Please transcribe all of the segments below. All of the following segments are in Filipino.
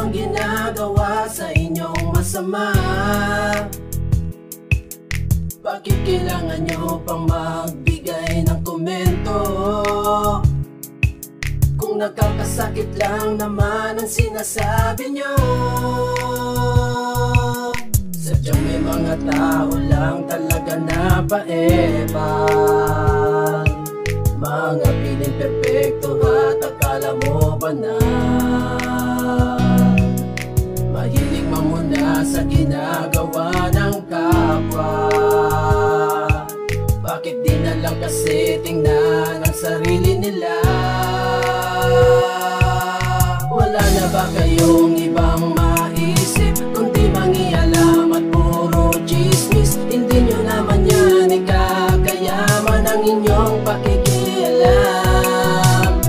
bang ginagawa sa inyong masama? Bakit kailangan nyo pang magbigay ng komento? Kung nakakasakit lang naman ang sinasabi nyo. Sadyang may mga tao lang talaga na paeban, mga piling perpekto at akala mo ba na mahilig mamuna sa ginagawa ng kapwa? Bakit di na lang kasi tingnan ang sarili nila? Wala na ba kayong ibang maisip kundi mangialam at puro chismis? Hindi nyo naman yan ikakayaman ang inyong pakikialam.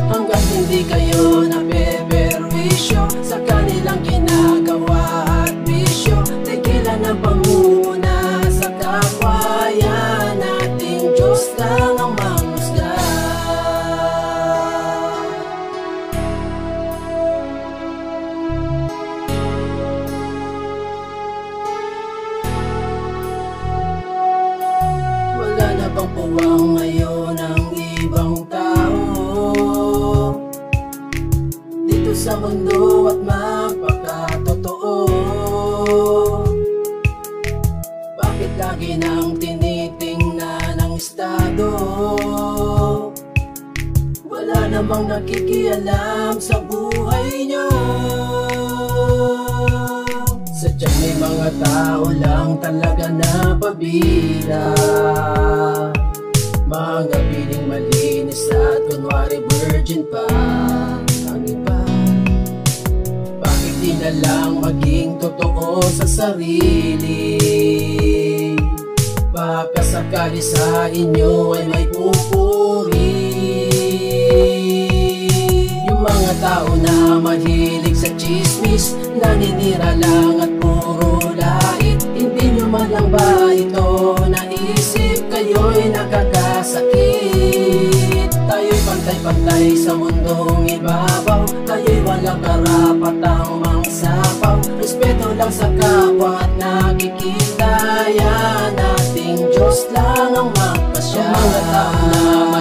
Hanggat hindi kayo napeperwisyo sa kanilang ginagawa at bisyo, tigilan ang pangunguna sa kapwa. Yan ating Diyos lang ang manghusga. Wala na bang puwang ngayon ang ibang tao dito sa mundo at magpakatotoo? Bakit lagi nang tinitingnan ang estado? Wala namang nakikialam sa buhay nyo. Sadyang may mga tao lang talaga na pabila, mga piling malinis at kunwari virgin pa ang iba. Bakit di na lang maging totoo sa sarili? Baka sakali sa inyo ay may pupuri. Yung mga tao na mahilig sa chismis, naninira lang at puro lait. Hindi nyo man lang ba ito naisip? Kayo'y nakakasakit. Tayo'y pantay-pantay sa mundong ibabaw. Kayo'y walang karapatang mangsapaw. Respeto lang sa kapwa at nakikita. Yan ating Diyos lang ang magpasya. Ang mga tao na